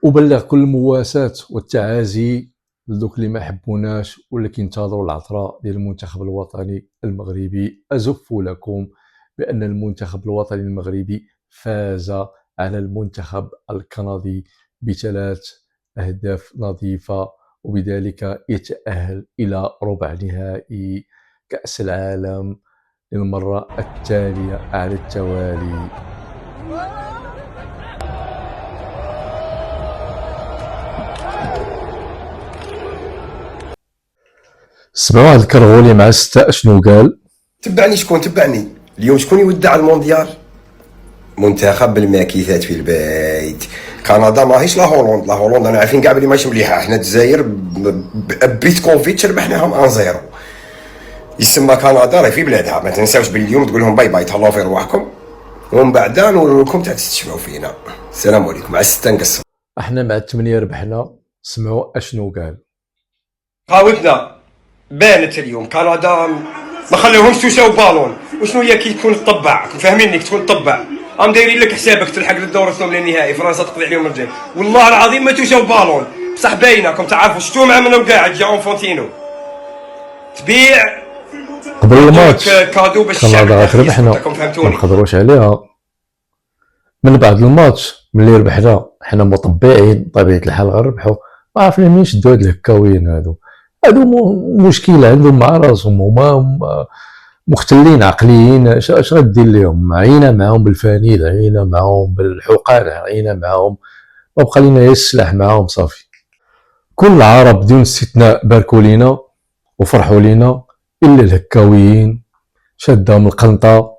أبلغ كل المواساة والتعازي لذوك اللي ما حبوناش ولا كينتظروا العطرة ديال المنتخب الوطني المغربي. أزف لكم بأن المنتخب الوطني المغربي فاز على المنتخب الكندي ب3 أهداف نظيفة، وبذلك يتأهل إلى ربع نهائي كأس العالم للمرة التالية على التوالي. سمعوا هاد الكرغولي مع 6 اشنو قال. تبعني شكون تبعني اليوم، شكون يودع المونديال؟ منتخب الماكيثات في البيت. كندا ماهيش لا هولندا، لا هولندا انا عارفين كاع بلي ماشي مليحه. حنا الجزائر بيتكوفيتش ربحناهم 1-0. يسمى كندا راهي في بلادها، ما تنساوش بلي اليوم تقول لهم باي باي تهلاو في رواحكم، ومن بعد نقول لكم تستشفعوا فينا. السلام عليكم، مع 6 نقصر. احنا مع 8 ربحنا. سمعوا اشنو قال. قاوتنا بانت اليوم كندا، ما خليوهمش توساو بالون. وشنو هي كي تكون تطبع، فاهمينك تكون تطبع، قام دايرين لك حسابك تلحق للدور الثمن النهائي، فرنسا تقضي عليهم الرجال. والله العظيم ما توساو بالون، بصح باينه كنت تعرفوا شتو مع منهم قاعد جا اونفونتينو تبيع قبل الماتش كادو باش الشعب كندا غتربحنا، ما نقدروش عليها. من بعد الماتش ملي ربحنا حنا مطبعين بطبيعه الحال غنربحوا، ما عرفنا منين شدوا هاد الهكاويين هادو مشكله عندهم مع راسهم، هما مختلين عقليين. اش غدير لهم؟ عينا معاهم بالفانيل، عينا معاهم بالحقان، عينا معاهم، ما بقى لينا غير السلاح معاهم صافي. كل العرب بدون استثناء باركوا لينا وفرحوا لينا، الا الهكاويين شادهم القنطه،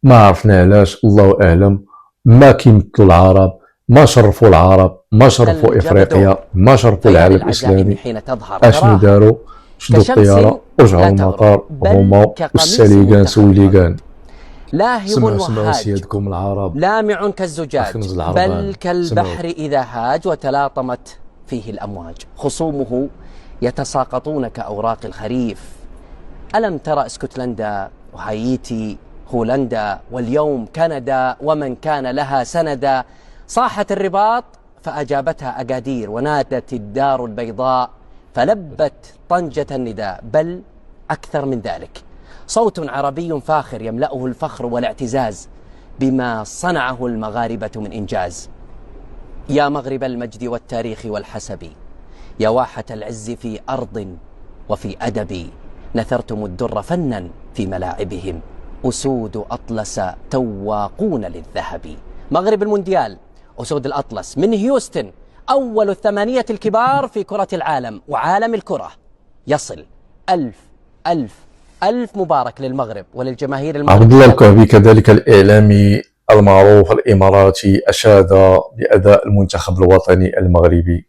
ما عرفنا علاش، الله اعلم. ما كيمثلوا العرب، ما شرفوا العرب، ما شرفوا افريقيا، ما شرفوا العالم الاسلامي. اشنو داروا؟ شدوا الطياره ورجعوا المطار هما والساليقان سويليقان. لاهب وهاج سيادكم العرب، لامع كالزجاج، بل كالبحر إذا هاج وتلاطمت فيه الأمواج. خصومه يتساقطون كأوراق الخريف. ألم ترى اسكتلندا وهايتي هولندا واليوم كندا ومن كان لها سندا؟ صاحت الرباط فأجابتها أكادير، ونادت الدار البيضاء فلبت طنجة النداء، بل أكثر من ذلك. صوت عربي فاخر يملأه الفخر والاعتزاز بما صنعه المغاربة من إنجاز. يا مغرب المجد والتاريخ والحسب، يا واحة العز في أرض وفي أدب، نثرتم الدر فنا في ملاعبهم، أسود أطلس تواقون للذهب. مغرب المونديال، أسود الأطلس من هيوستن، أول 8 الكبار في كرة العالم وعالم الكرة. يصل ألف مبارك للمغرب وللجماهير المغربية. عبد الله الكعبي كذلك الإعلامي المعروف الإماراتي أشاد بأداء المنتخب الوطني المغربي.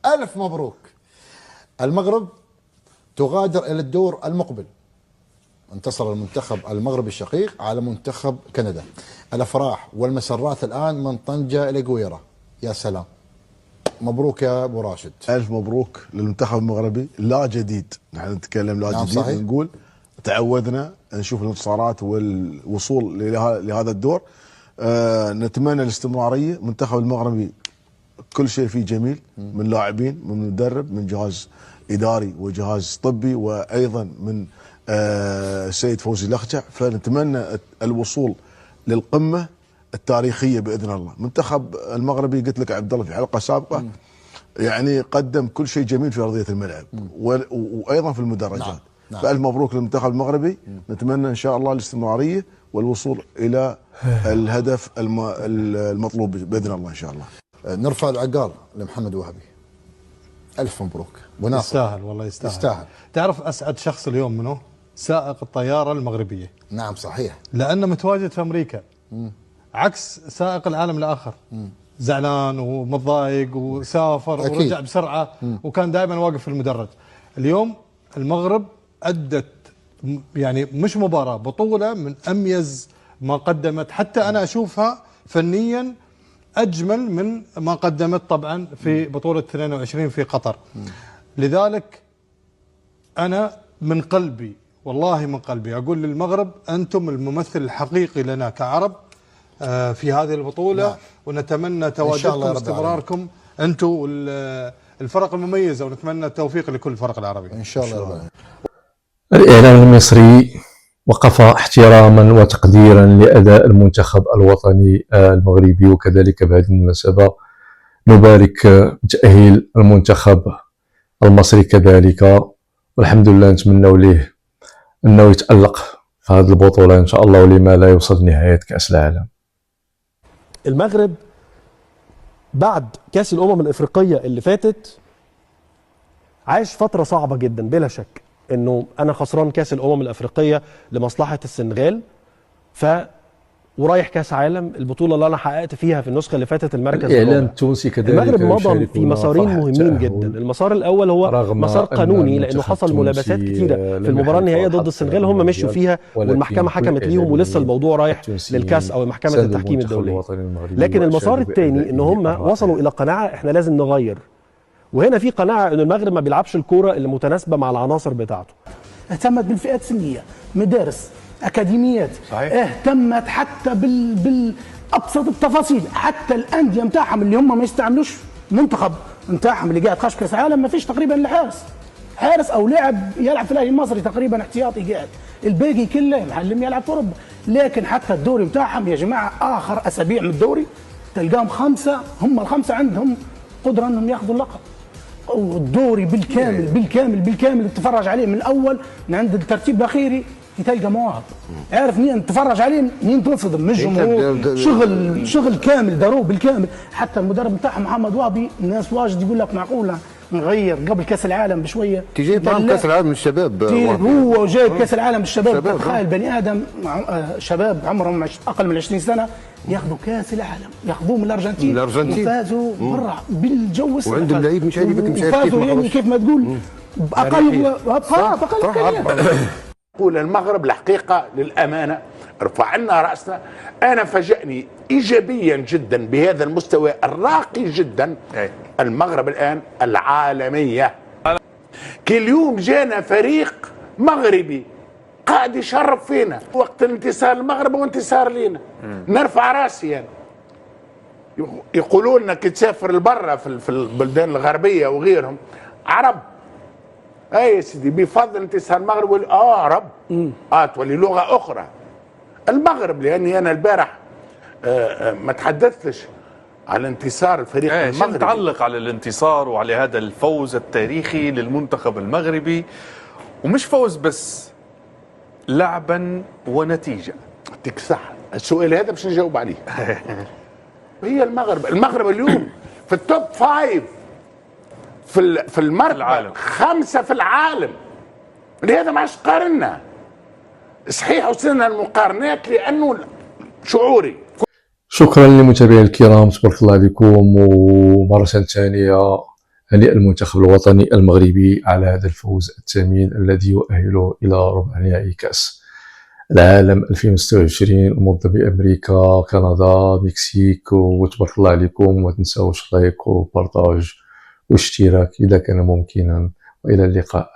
ألف مبروك. المغرب تغادر إلى الدور المقبل. انتصر المنتخب المغربي الشقيق على منتخب كندا. الأفراح والمسرات الآن من طنجة إلى قويرة. يا سلام، مبروك يا أبو راشد. ألف مبروك للمنتخب المغربي. لا جديد، نحن نتكلم لا نعم جديد. صحيح. نقول تعودنا نشوف الانتصارات والوصول لهذا الدور. نتمنى الاستمرارية. المنتخب المغربي كل شيء فيه جميل، من لاعبين، من مدرب، من جهاز إداري وجهاز طبي، وأيضا من السيد فوزي لخجع. فنتمنى الوصول للقمة التاريخية بإذن الله. المنتخب المغربي قلت لك عبد الله في حلقة سابقة يعني قدم كل شيء جميل في أرضية الملعب وأيضا في المدرجات. نعم. فألف مبروك للمنتخب المغربي. نتمنى إن شاء الله الاستمرارية والوصول إلى الهدف المطلوب بإذن الله إن شاء الله. نرفع العقال لمحمد وهبي. ألف مبروك. يستاهل والله، يستاهل. تعرف أسعد شخص اليوم منه؟ سائق الطيارة المغربية. نعم صحيح. لأنه متواجد في أمريكا، عكس سائق العالم الآخر. زعلان ومتضايق وسافر أكيد. ورجع بسرعة وكان دائما واقف في المدرج. اليوم المغرب أدت يعني مش مباراة، بطولة من أميز ما قدمت. حتى أنا أشوفها فنيا أجمل من ما قدمت طبعا في بطولة 22 في قطر. لذلك أنا من قلبي، والله من قلبي أقول للمغرب أنتم الممثل الحقيقي لنا كعرب. في هذه البطولة. نعم. ونتمنى تواجدكم واستمراركم أنتم والفرق المميزة، ونتمنى التوفيق لكل الفرق العربية إن شاء الله. الإعلام المصري وقف احتراما وتقديرا لأداء المنتخب الوطني المغربي، وكذلك بهذه المناسبة نبارك تأهيل المنتخب المصري كذلك، والحمد لله نتمنوا ليه أنه يتألق في هذه البطولة إن شاء الله، ولما لا يوصل نهاية كأس العالم. المغرب بعد كأس الأمم الإفريقية اللي فاتت عايش فترة صعبة جدا بلا شك، انه انا خسران كاس الامم الافريقيه لمصلحه السنغال، ورايح كاس عالم، البطوله اللي انا حققت فيها في النسخه اللي فاتت المركز الاعلام التونسي كذلك. المغرب مضى في مسارين مهمين جدا. المسار الاول هو مسار قانوني، لانه حصل ملابسات كثيره في المباراه النهائيه ضد السنغال هم مشوا فيها والمحكمه حكمت ليهم، ولسه الموضوع رايح للكاس او محكمه التحكيم الدوليه. لكن المسار الثاني ان هم وصلوا الى قناعه احنا لازم نغير، وهنا في قناعه ان المغرب ما بيلعبش الكوره اللي متناسبه مع العناصر بتاعته. اهتمت بالفئات السنيه، مدارس، اكاديميات، صحيح. اهتمت حتى بالابسط التفاصيل، حتى الانديه نتاعهم اللي هم ما يستعملوش منتخب نتاعهم اللي قاعد خش كاس العالم ما فيش تقريبا حارس او لاعب يلعب في الاهلي المصري تقريبا احتياطي قاعد، الباقي كله معلم يلعب في اوروبا. لكن حتى الدوري نتاعهم يا جماعه اخر اسابيع من الدوري تلقاهم خمسه، هم الخمسه عندهم قدره انهم ياخذوا اللقب. والدوري بالكامل تتفرج عليه من الاول من عند الترتيب الاخيري تلقى مواهب، عارف مين تتفرج عليه مين تنصدم من الجمهور، شغل كامل داروه بالكامل. حتى المدرب بتاعهم محمد وهبي الناس واجد يقول لك معقوله نغير قبل كاس العالم بشويه، تجيب معهم كاس العالم من الشباب، هو جايب كاس العالم الشباب. تخيل بني ادم شباب عمرهم اقل من 20 سنه ياخذوا كاس العالم، ياخذوه من الارجنتين وفازوا برا بالجو السنة. وعندهم لعيب مش عارف يعني كيف ما تقول باقل نقول المغرب الحقيقه للامانه رفعنا راسنا. انا فاجأني ايجابيا جدا بهذا المستوى الراقي جدا. المغرب الان العالميه، كل يوم جانا فريق مغربي قاعد يشرف فينا وقت الانتصار المغرب وانتصار لينا. نرفع راسي يعني. يقولون لنا كي تسافر لبرا في البلدان الغربيه وغيرهم عرب، اي يا سيدي بفضل انتصار المغرب عرب تولي لغه اخرى. المغرب لاني انا البارح ما تحدثتش على انتصار الفريق المغربي. تعلق على الانتصار وعلى هذا الفوز التاريخي للمنتخب المغربي، ومش فوز بس، لعبا ونتيجه. يعطيك صح، السؤال هذا باش نجاوب عليه. هي المغرب اليوم في التوب 5 في المرتبه 5 في العالم. لهذا ما عادش قارنا صحيح، وصلنا المقارنات لانه شعوري. شكرا للمتابعين الكرام، تبارك الله عليكم، ومره ثانيه هنيئا المنتخب الوطني المغربي على هذا الفوز الثمين الذي يؤهله الى ربع نهائي كاس العالم 2026 المنظم بامريكا، كندا، مكسيك. وتبارك الله عليكم، وما تنساوش لايك وبارطاج واشتراك اذا كان ممكنا، والى اللقاء.